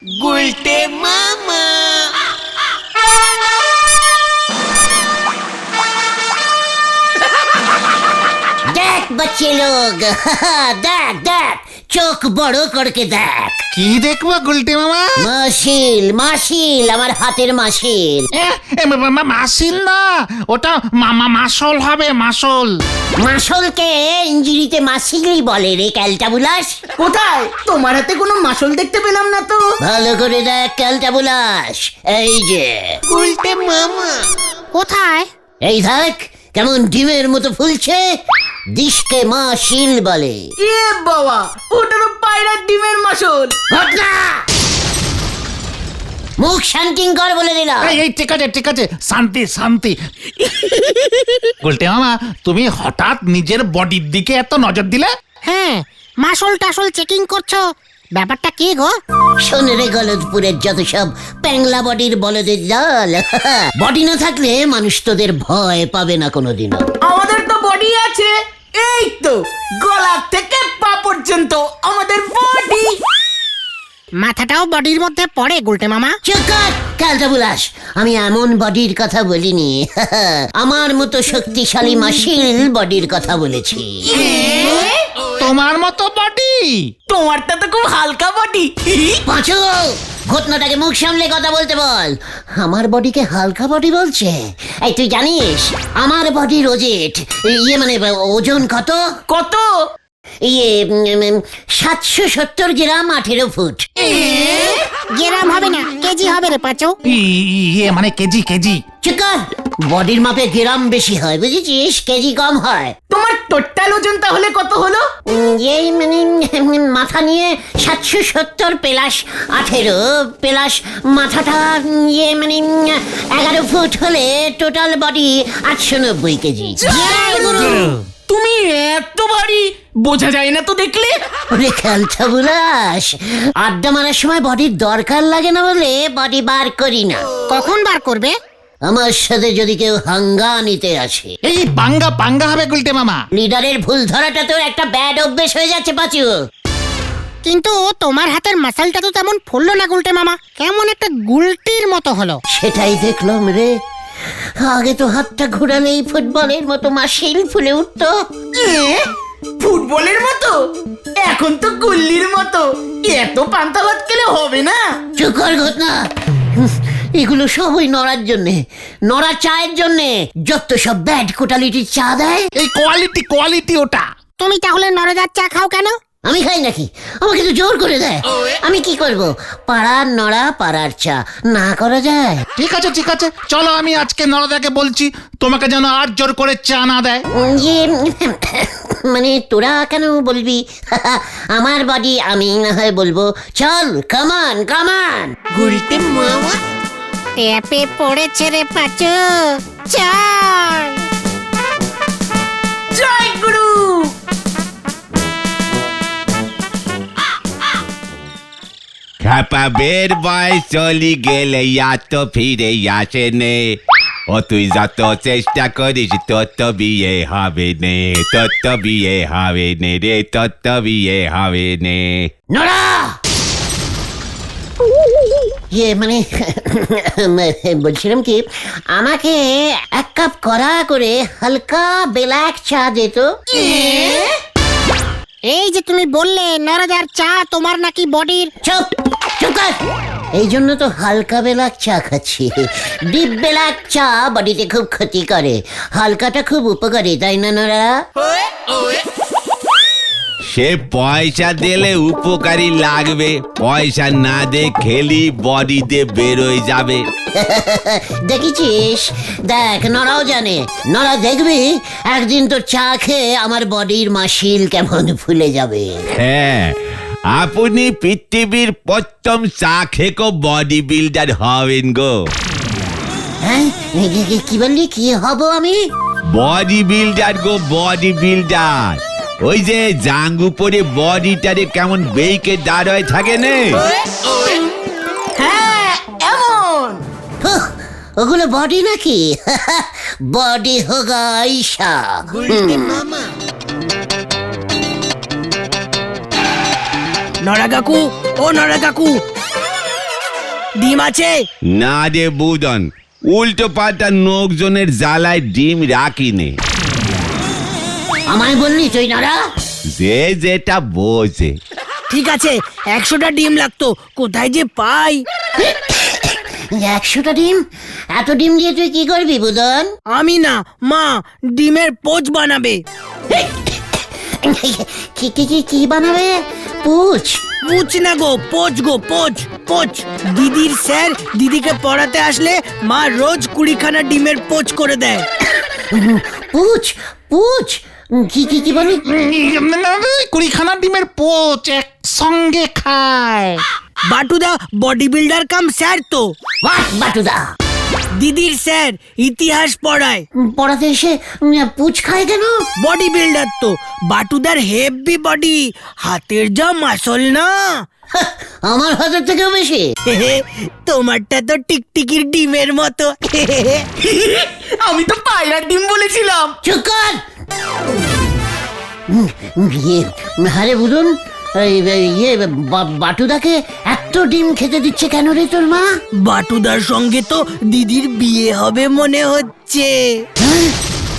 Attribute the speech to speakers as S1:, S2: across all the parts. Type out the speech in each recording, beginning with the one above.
S1: গুলটে মামা।
S2: দেখ बच्चे लोग দেখ দেখ চোখ বড় করকে দেখ।
S3: কি দেখবো গুলটে মামা?
S2: মাসিল মাসিল আমার হাতের মাসিল।
S3: মাসিল না, ওটা মাসল হবে, মাসল।
S2: মাসলকে ইঞ্জিরিতে মাসিলই বলে রে ক্যালটাবুলাস।
S1: কোথায়? তোমার হাতে কোনো মাসল দেখতে পেলাম না তো।
S2: ভালো করে দেখ ক্যালটাবুলাস, এই যে
S1: গুলটে মামা।
S4: কোথায়?
S2: এই দেখ কেমন ডিমের মতো ফুলছে, দিশকে মাসিল বলে।
S1: এ বাবা, ওটা তো পায়রার ডিমের মাসল।
S2: ঘটনা মুখ শান্তিং কর বলে দিলাম।
S3: এই ঠিক আছে ঠিক আছে, শান্তি শান্তি। গুলটে মামা, তুমি হঠাৎ নিজের বডির দিকে এত নজর দিলে?
S4: হ্যাঁ, মাসল টাসল চেকিং করছো, ব্যাপারটা কি গো?
S2: শোন রে গলদপুরের যত সব প্যাংলা বডির বলদের দল, বডি না থাকলে মানুষ তোদের ভয় পাবে না কোনোদিনও।
S1: আমাদের তো বডি আছে, এই তো গলা থেকে পা পর্যন্ত আমাদের বডি।
S4: মাথাটাও বডির মধ্যে পড়ে গুলটে মামা।
S2: চুপ কর ক্যালটাবুলাস, আমি এমন বডির কথা বলিনি, আমার মতো শক্তিশালী মাসিল বডির কথা বলেছি।
S3: তোমার মতো বডি?
S1: তোমারটা তো খুব হালকা বডি।
S2: পাঁচু, ঘটনাটাকে মুখ সামলে কথা বলতে বল। আমার বডিকে হালকা বডি বলছে? এই তুই জানিস আমার বডির মানে ওজন কত?
S1: কত?
S2: 770 গ্রাম 18 ফুট।
S4: গ্রাম হবে না, কেজি হবে রে পাঁচু।
S3: ইয়ে মানে কেজি কেজি।
S2: চিকার, বডির মাপে গ্রাম বেশি হয় বুঝেছিস, কেজি কম হয়।
S1: তোমার টোটাল ওজন তাহলে কত হলো?
S2: এই মানে মাথা নিয়ে 770 প্লাস 18 প্লাস মাথাটা মানে 11 ফুট হলে টোটাল বডি 890 কেজি।
S1: তুমি এত ভারী, বোঝা যায় না তো দেখলে।
S2: ওরে খেলছাবুলাস, আড্ডা মারার সময় বডির দরকার লাগে না বলে বডি বার করি না।
S4: কখন বার করবে?
S2: আমার সাথে যদি কেউ হাঙ্গা নিতে আসে।
S3: এই পাঙ্গা পাঙ্গা হবে গুলটে মামা।
S2: লিডারের ভুল ধরাটা তো একটা ব্যাড অভ্যেস হয়ে যাচ্ছে পাঁচু।
S4: কিন্তু তোমার হাতের মাসালটা তো তেমন ফুললো না গুলটে মামা, কেমন একটা গুলটির মতো হলো।
S2: সেটাই দেখলাম রে, আগে তো হাতটা ঘোরালেই ফুটবলের মতো মাসিল ফুলে উঠতো।
S1: ফুটবলের মতো? এখন তো গুল্লির মতো। এত পান্তা ভাত খেলে হবে না।
S2: চুকর ঘটনা, এগুলো সব ওই নড়ার জন্যে, নড়া চায়ের জন্যে যত সব ব্যাড কোটালিটির চা দেয়।
S3: এই কোয়ালিটি কোয়ালিটি ওটা।
S4: তুমি তাহলে নরদার চা খাও কেন?
S2: আমি খাই নাকি? আমাকে তো জোর করে দেয়। আমি কি করব? পাড়ার নড়া পাড়ার চা না করা যায়?
S3: ঠিক আছে ঠিক আছে, চলো আমি আজকে নরদাকে বলছি তোমাকে যেন আর জোর করে চা না দেয়।
S2: মানে তোরা কেন বলবি? আমার বডি আমি না হয় বলবো। চল কামান কামান।
S1: গুলটে মামা।
S4: ট্যাপে পড়েছে রে পাঁচু, চল।
S1: জয় গুরু।
S5: খ্যাপাবের বয়স চলি গেলে তো ফিরে আসে নে। ও তুই যত চেষ্টা করিস তত বিয়ে হবে নে, তত বিয়ে হবে নে রে, তত বিয়ে হবে নে।
S2: নড়া মানে বলছিলাম কি, আমাকে 1 কাপ কড়া করে হালকা ব্ল্যাক চা দিত।
S4: এই যে তুমি বললে নরদার চা তোমার নাকি বডির।
S2: চুপ চুপ কর। এই জন্য তো হালকা ব্ল্যাক চা খাচ্ছি। ডিপ ব্ল্যাক চা বডিতে খুব ক্ষতি করে, হালকাটা খুব উপকারী, তাই না নরা?
S5: সে পয়সা দিলে উপকারী লাগবে, পয়সা না দে খেলি বডিতে বেরোয় যাবে।
S2: দেখেছিস? দেখ নরাও জানে, নরা দেখবি একদিন তো চা খেয়ে আমার বডির মাসিল কেমন ফুলে যাবে।
S5: হ্যাঁ, আপনি পৃথিবীর প্রথম চা খেকো বডি বিল্ডার হবেন গো।
S2: হ্যাঁ কি বললি? কি হব আমি?
S5: বডি বিল্ডার গো, বডি বিল্ডার। ওই যে জাঙ্গু পরে বডিটারে কেমন বেইকে দাঁড় হয়ে থাকে না?
S1: হ্যাঁ এমন।
S2: ওগুলো বডি নাকি? বডি হোগা ঈশা।
S1: নরা কাকু, ও নরা কাকু,
S6: ডিম আছে?
S5: না রে বুদন, উল্টো পাল্টা লোকজনের জ্বালায় ডিম রাখিনি।
S2: আমায় বললি তুই নরা?
S5: যে যেটা বোঝে।
S6: ঠিক আছে, 100টা ডিম লাগতো, কোথায় যে পাই?
S2: 100টা ডিম? এত ডিম দিয়ে তুই কি করবি বুদন?
S6: আমি না, মা ডিমের পোচ বানাবে।
S2: কি বানাবে? পুচ?
S6: পুচ না গো, পোচ গো, পোচ পোচ। দিদির স্যার দিদিকে পড়াতে আসলে মা রোজ 20খানা ডিমের পোচ করে দেয়।
S2: পুচ? পুচ? কি বলি?
S3: 20খানা ডিমের পোচ একসঙ্গে খায়।
S6: বাটুদা বডি বিল্ডার কাম স্যার তো।
S2: হোয়াট বাটুদা?
S6: দিদির স্যার ইতিহাস পড়ায়।
S2: পড়াতে এসে পুচ খায় কেন?
S6: বডি বিল্ডার তো, বাটুদার হেভি বডি, হাতের যা মাসল না।
S2: আমার হাতের থেকেও বেশি।
S6: তোমারটা তো টিকটিকির ডিমের মতো।
S1: আমি তো পায়রার ডিম বলেছিলাম।
S2: চুপ কর। আরে বুদন, বাটুদাকে এত ডিম খেতে দিচ্ছে কেন রে তোর মা?
S6: বাটুদার সঙ্গে তো দিদির বিয়ে হবে মনে হচ্ছে।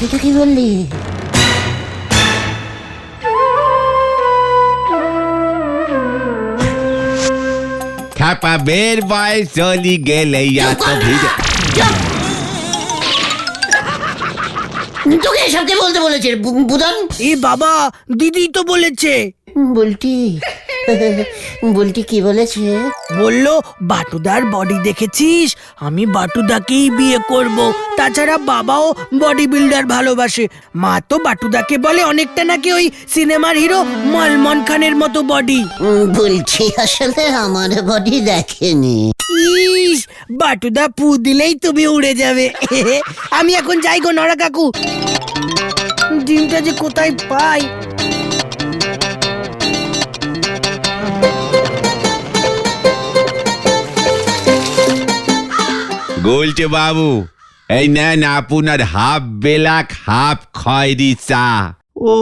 S2: এটা কি বললি?
S5: খাপা বের বয়স চলি গেলে এত ভিড়ে।
S2: তোকে এসবকে বলতে বলেছে বুদন?
S6: এ বাবা, দিদি তো বলেছে।
S2: বলটি কি বলেছে?
S6: বললো বাটুদার বডি দেখেছিস, আমি বাটুদাকেই বিয়ে করব। তাছাড়া বাবাও বডি বিল্ডার ভালোবাসে। মা তো বাটুদাকে বলে অনেকটা নাকি ওই সিনেমার হিরো সলমন খানের মতো বডি।
S2: বলছি আসলে আমার বডি দেখেনি।
S6: ইস, বাটুদা পু দিলেই তুমি উড়ে যাবে। আমি এখন যাই গো নরা কাকু, ডিমটা যে কোথায় পাই।
S5: বলছে বাবু, এই নেন আপনার হাফ বেলাক হাফ খয়রি চা। ও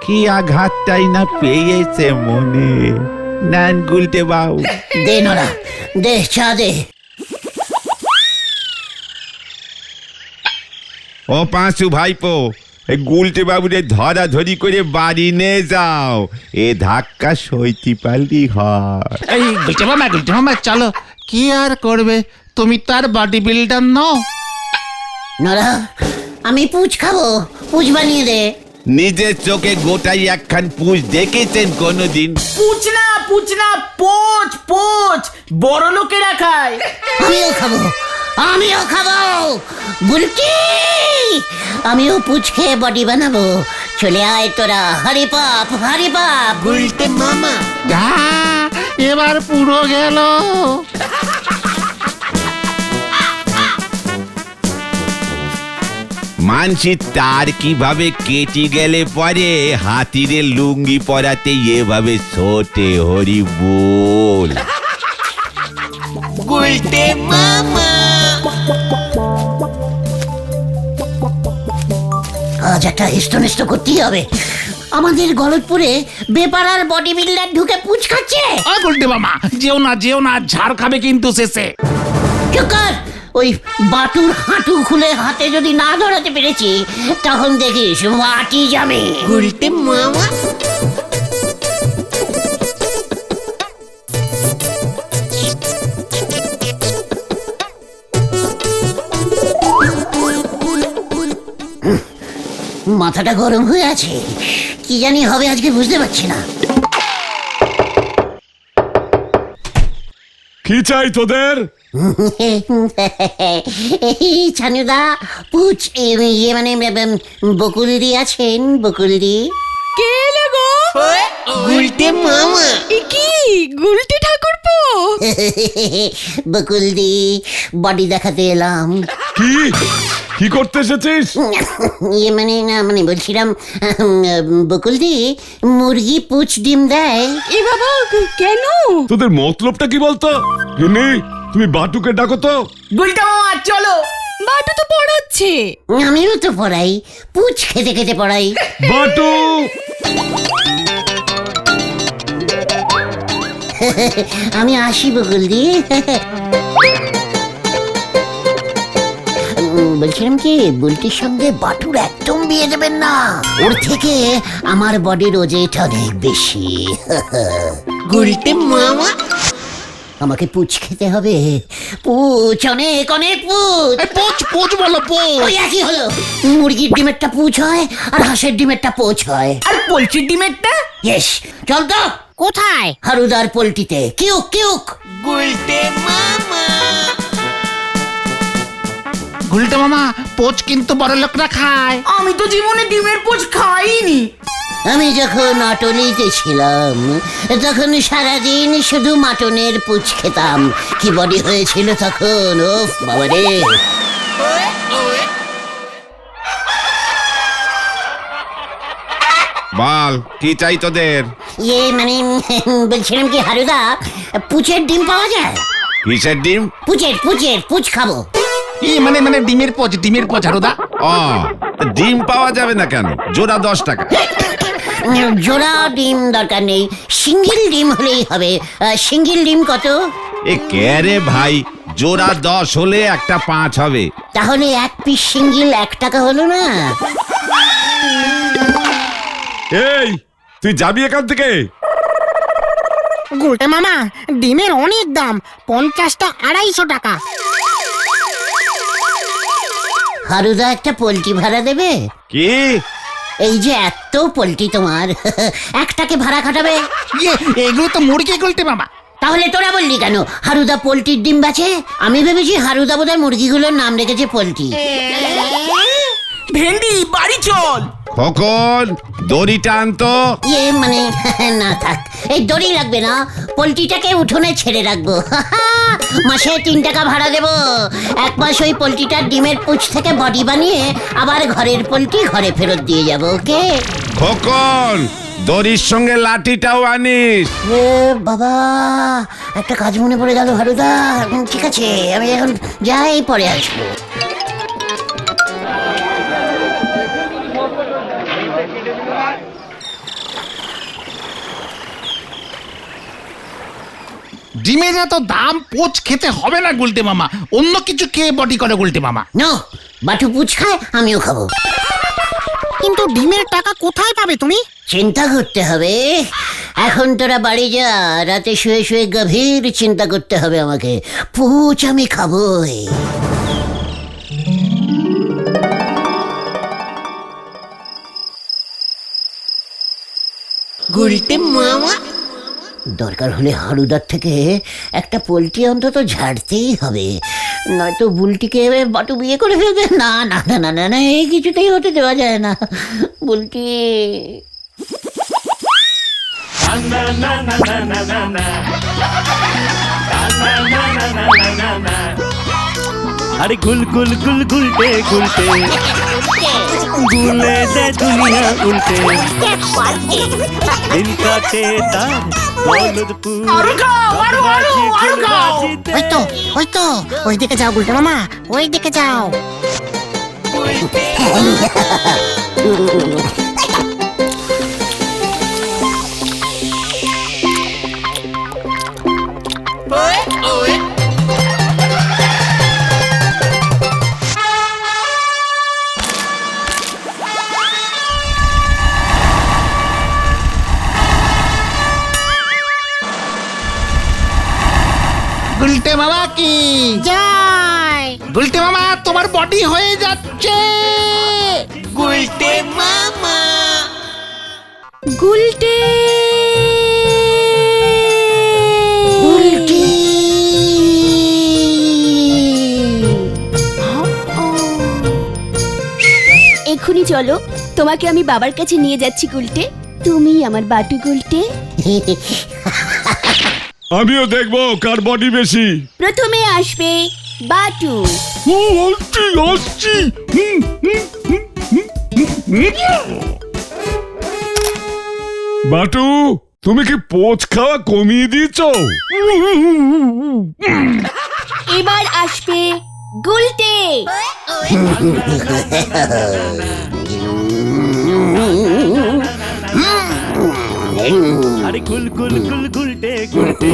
S5: কি আঘাতটাই না পেয়েছে মনে। নেন গুলটে বাবু।
S2: দে নরা, দে চা দে।
S5: ও পাঁচু ভাইপো, এই গুলটে বাবুরে ধরাধরি করে বাড়ি নিয়ে যাও। এ ধাক্কা সইতে পারলি হয়।
S3: এই গুলটে মামা চলো। কি আর করবে, তুমি তার বডি বিল্ডার নও।
S2: নরা, আমি পুচ খাবো, পুচ বানিয়ে দে।
S5: নিজের চোখে গোটাই একখান পুষ দেখেছেন কোনোদিন?
S1: পুচ না পোচ পোচ, বড় লোকেরা খায়।
S2: আমিও খাবো বুলটি। আমিও পুচ খেয়ে বডি বানাবো। চলে আয় তোরা, হরি পাপ
S1: গুলটে মামা।
S3: এবার পুরো গেল।
S5: মানসি তার কিভাবে কেটে গেলে পরে হাতিরে লুঙ্গি পরাতে এভাবে ছোটে হরি বল।
S1: গুলটে মামা।
S2: আজ একটা হিস্ট করতেই হবে। আমাদের গলতপুরে বেপারার বডি বিল্ডার ঢুকে পুচ খাচ্ছে।
S3: ও গুলটে মামা, যেও না, ঝাড় খাবে কিন্তু শেষে।
S2: চুপ কর। ওই বাটুর হাঁটু খুলে হাতে যদি না ধরাতে পেরেছি, তখন দেখিস মাটি যাবে।
S1: গুলটে মামা।
S2: মাথাটা গরম হয়ে আছে, কি জানি হবে আজকে বুঝতে পারছি না।
S7: কি চাই তোদের?
S2: ছানুদা, পুচ ইয়ে মানে বকুলদি আছেন? বকুলদি?
S8: কে এলে গো?
S1: গুলটে মামা।
S8: কি গুলটে ঠাকুরপো?
S2: বকুলদি, বডি দেখাতে এলাম।
S7: কি করতে এসেছিস?
S2: ইয়ে মানে বলছিলাম, বকুলদি মুরগি পুচ ডিম দেয়?
S8: এ বাবা, কেন?
S7: তোদের মতলবটা কি বলতো? গিন্নি, তুমি বাটুকে ডাকো তো।
S1: গুলটে মামা চলো।
S8: বাটু তো পড়াচ্ছে।
S2: আমিও তো পড়াই, পুচ খেতে খেতে পড়াই।
S7: বাটু!
S2: আমি আসি বকুলদি। বলছিলাম কি, বুলটির সঙ্গে বাটুর একদম বিয়ে দেবেন না। ওর থেকে আমার বডির ওজেট অনেক বেশি।
S1: গুলটে মামা
S2: আমাকে পুচ খেতে হবে, পুচ, অনেক অনেক পুচ।
S3: এই পোচ পোচ বলো পোচ।
S2: ওই একই হলো, মুরগির ডিমেরটা পুচ হয় আর হাঁসের ডিমেরটা পোচ হয়।
S1: আর পোলট্রির ডিমেরটা?
S2: ইয়েস, চল তো
S4: কোথায়?
S2: হারুদার পোল্টিতে। কিউক কিউক।
S1: গুলটে মামা
S3: গুলটে মামা, পোচ কিন্তু বড় লোকরা খায়।
S1: আমি তো জীবনে ডিমের পোচ খাইনি।
S2: আমি যখন অটলিতে ছিলাম তখন সারাদিন শুধু মাটনের পুচ খেতাম। কি বডি হয়েছিল তখন, ওফ বাবারে।
S5: বল কি চাই তোদের?
S2: ইয়ে মানে বলছিলাম কি হারুদা, পুচের ডিম পাওয়া যায়?
S5: কিসের ডিম?
S2: পুচের পুচের পুচ খাবো।
S3: মানে ডিমের পোচ হারুদা।
S5: ও, ডিম পাওয়া যাবে না কেন? জোড়া 10 টাকা।
S2: জোড়া ডিম দরকার নেই, সিঙ্গেল ডিম হলেই হবে। সিঙ্গেল ডিম কত?
S5: এ কে রে ভাই, জোড়া 10 হলে একটা 5 হবে।
S2: তাহলে এক পিস সিঙ্গেল 1 টাকা হলো না?
S7: এই তুই যাবি এখান থেকে?
S4: গুলটে মামা, ডিমের অনেক দাম, 50টা 250 টাকা।
S2: হারুদা একটা পোল্ট্রি ভাড়া দেবে?
S5: কি?
S2: এই যে এত পোল্ট্রি তোমার, একটাকে ভাড়া খাটাবে?
S3: এগুলো তো মুরগি গুলটে মামা।
S2: তাহলে তোরা বললি কেন হারুদা পোল্ট্রির ডিম বেচে? আমি ভেবেছি হারুদা বোধহয় মুরগিগুলোর নাম রেখেছে পোল্ট্রি।
S1: ভেন্ডি বাড়ি চল।
S5: কখন দড়ি টানতো?
S2: ইয়ে মানে না থাক, এই দড়ি লাগবে না, পোল্ট্রিটাকে উঠোনে ছেড়ে রাখবো। মাসে 3 টাকা ভাড়া দেবো। 1 মাস ওই পোল্ট্রিটার ডিমের পুচ থেকে বডি বানিয়ে আবার ঘরের পোল্ট্রি ঘরে ফেরত দিয়ে যাবো। ওকে?
S5: কখন দড়ির সঙ্গে লাঠিটাও আনিস।
S2: এ বাবা, একটা কাজ মনে পড়ে গেল হারুদা। ঠিক আছে, আমি এখন যাই, পরে আসবো।
S3: ডিমের এত দাম, পোচ খেতে হবে না গুলটে মামা। অন্য কিছু খেয়ে বডি করে গুলটে মামা।
S2: নো, বাটু পুচ খায়, আমিও খাবো।
S4: কিন্তু ডিমের টাকা কোথায় পাবে তুমি?
S2: চিন্তা করতে হবে। এখন তোরা বাড়ি যা, রাতে শুয়ে শুয়ে গভীর চিন্তা করতে হবে আমাকে। পুচ আমি খাবোই।
S1: গুলটে মামা
S2: দরকার হলে হারুদার থেকে একটা পোল্ট্রি অন্তত ঝাড়তেই হবে, নয়তো বুলটিকে বাটু বিয়ে করে ফেলবে। না না না না না না, এই কিছুতেই হতে দেওয়া যায় না। বুলটি
S9: अरे गुल गुल गुल गुलटे गुलटे गुले दे दुनिया उल्टे दिन काटे तार दौलतपुर
S4: ওই তো ওই তো, ওই দিকে যাও গুলটে মামা, ওই দিকে যাও।
S3: গুলটে মামা কি
S4: যাই।
S3: গুলটে মামা, তোমার বডি হয়ে যাচ্ছে।
S1: গুলটে মামা
S8: গুলটে
S2: বুলটি
S8: এক্ষুনি চলো, তোমাকে আমি বাবার কাছে নিয়ে যাচ্ছি গুলটে। তুমি আমার বাটু গুলটে।
S7: আমিও দেখবো কার বডি বেশি।
S8: প্রথমে আসবে বাটু।
S7: ও আসছি আসছি। বাটু, তুমি কি পোচ খাওয়া কমিয়ে দিয়েছো?
S8: এবার আসবে গুলটে।
S9: আরে গুল গুল গুল গুলটে গুলটে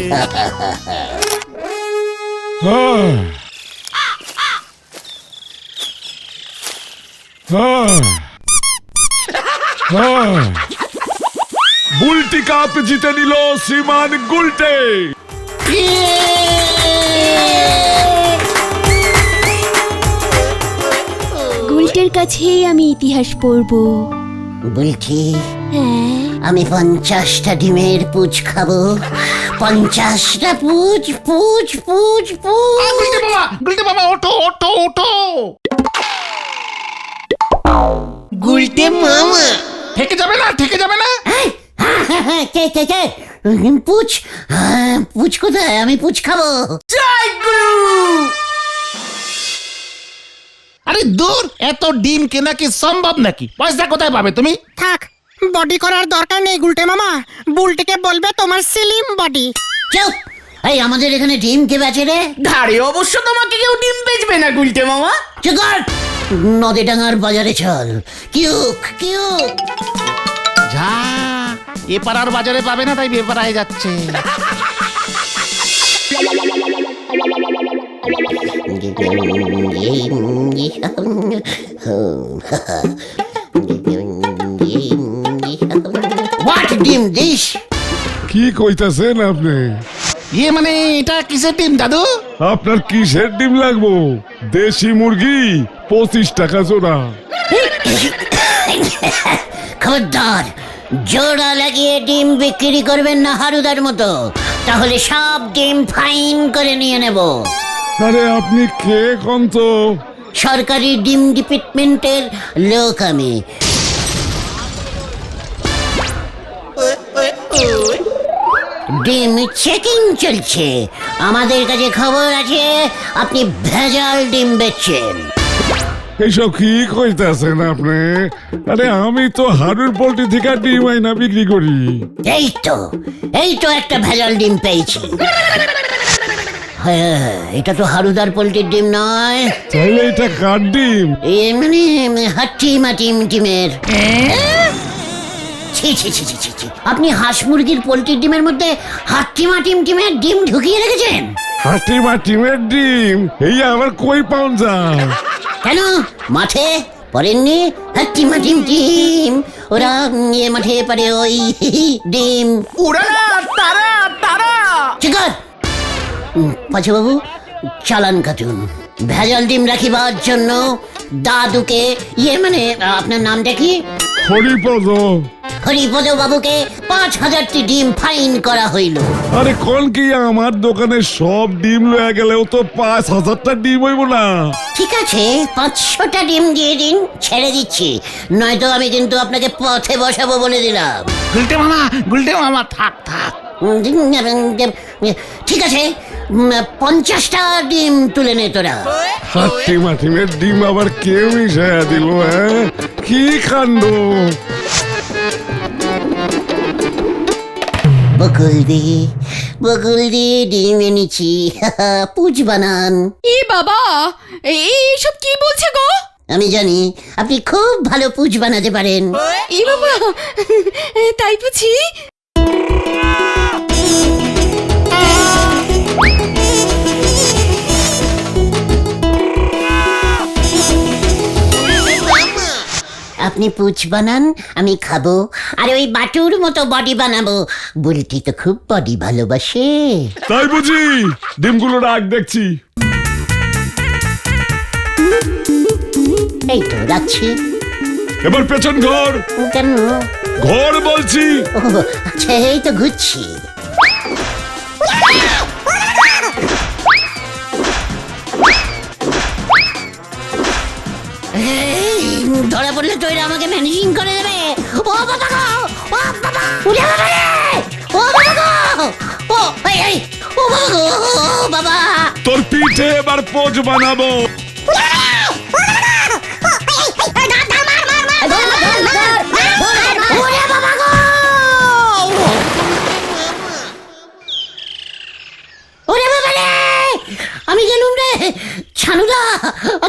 S7: বুলটি কাপ জিতে নিল শ্রীমান গুলটে।
S8: গুলটের কাছেই আমি ইতিহাস পড়বো।
S2: বলছি
S8: হ্যাঁ,
S2: আমি 50টা ডিমের পুচ খাবো, 50টা পুচ পুচ পুচ পুচ।
S3: গুলটে বাবা ওঠো ওঠো ওঠো।
S1: গুলটে মামা
S3: থেকে যাবে না, থেকে যাবে না।
S2: কে কে কে পুচ, পুচ কোথায়? আমি পুচ খাবো।
S1: জয় গুরু।
S3: আরে দূর, এত ডিম কেনা কি সম্ভব নাকি? পয়সা কোথায় পাবে তুমি?
S4: থাক, বডি করার দরকার নেই গুলটে মামা। বুলটিকে বলবে তোমার স্লিম বডি।
S2: চুপ! এই আমাদের এখানে ডিম কে বেচে রে?
S1: ধারে অবশ্য তোমাকে কেউ ডিম বেচবে না গুলটে মামা।
S2: চুপ কর! নদীডাঙ্গার বাজারে চল। কিউক কিউক।
S3: যা, এ পাড়ার বাজারে পাবে না, তাই বেপাড়ায় যাচ্ছে।
S2: What ডিম দিস?
S7: কি কইতাছেন আপনি?
S3: ইয়ে মানে এটা কিসের ডিম দাদু?
S7: আপনার কিসের ডিম লাগবো? দেশি মুরগি 25 টাকা জোড়া।
S2: খবরদার, জোড়া লাগিয়ে ডিম বিক্রি করবেন না হারুদার মতো, তাহলে সব ডিম ফাইন করে নিয়ে নেব।
S7: আরে আপনি কে কোন তো?
S2: সরকারি ডিম ডিপার্টমেন্টের লোক আমি। ডিম চেকিং চলছে, আমাদের কাছে খবর আছে আপনি ভেজাল ডিম বেচছেন।
S7: এইসব কি কইতাছেন আপনি? আরে আমি তো হারুর পোল্ট্রি থেকে ডিম আইনা বিক্রি করি।
S2: এই তো একটা ভেজাল ডিম পেয়েছি। হ্যাঁ, এটা তো হারুদার পোল্ট্রির ডিম নয়।
S7: তাইলে এটা কার ডিম?
S2: এ মানে হাট্টি মাটিম টিমের। ছি ছি ছি ছি ছি ছি। আপনি হাঁস মুরগির পোল্ট্রির ডিমের মধ্যে হাট্টি মাটিম টিমের ডিম ঢুকিয়ে রেখেছেন?
S7: হাটি মাটিমের ডিম এই আবার কই পাউন যায়?
S2: কেন মাঠে পড়েননি? হাট্টি মাটিম টিম, ওরা মাঠে পারে ওই ডিম।
S1: ওরা না, তারা তারা।
S2: চিকার পাঁচবাবু, চালান কাটুন। ভেজাল ডিম রাখিবার জন্য দাদুকে, মানে আপনার নামটা কি?
S7: হরিপদ।
S2: হরিপদ বাবুকে 5000টি ডিম ফাইন করা হইল।
S7: আরে কোন কি আমার দোকানে সব ডিম লয়ে গেলেও তো 5000টা ডিম হইব না।
S2: ঠিক আছে, 500টা ডিম দিয়ে দিন, ছেড়ে দিচ্ছি, নয়তো আমি কিন্তু আপনাকে পথে বসাবো বলে দিলাম।
S3: গুলটে মামা থাক থাক।
S2: ঠিক আছে, 50টা ডিম তুলে নে তোরা।
S7: হাটি মাটিমের ডিম আবার কে মিশাইয়া দিল? হ্যাঁ, কি কাণ্ড!
S2: বকুল দি ডিম এনেছি, পুজ বানান।
S8: এ বাবা, এইসব কি বলছে গো?
S2: আমি জানি আপনি খুব ভালো পুজ বানাতে পারেন।
S8: এ বাবা, তাই বুঝি?
S2: আপনি পুচ বানান, আমি খাবো, আর ওই বাটুর মতো বডি বানাবো। বুলটি তো খুব বডি ভালোবাসে।
S7: তাই বুঝি? ডিমগুলো রাখ দেখছি।
S2: এই তো রাখছি।
S7: এবার পেছন ঘর।
S2: কেন?
S7: ঘর বলছি।
S2: ও আচ্ছা, এই তো ঘুরছি। ধরা পড়লে তো এরা আমাকে ম্যানেজিং করে দেবে। ও বাবা গো, ও বাবা, উড়ে বাবা রে, ও বাবা গো, ও এই ও বাবা গো, ও বাবা।
S7: তোর পিঠে এবার পোজ বানাবো।
S2: ওরে বাবা গো, ওরে বাবা রে, আমি গেলুম রে। ছানুদা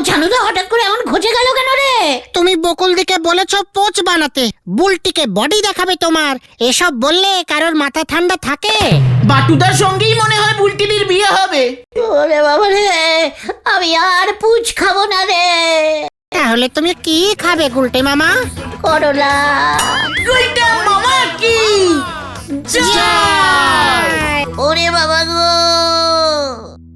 S2: ছানুদা হঠাৎ করে এমন ঘটে গেল কেন রে?
S4: তুমি বকুল দিকে বলেছো পোচ বানাতে, বুলটিকে বডি দেখাবে তোমার। এসব বললে কারোর মাথা ঠান্ডা থাকে?
S1: বাটুদার সঙ্গেই মনে হয় বুলটিদির বিয়ে হবে।
S2: ওরে বাবা রে, আমি আর পুচ খাবো না রে।
S4: তাহলে তুমি কি খাবে গুলটে মামা?
S2: করলা।
S1: গুলটে মামা কি জয়।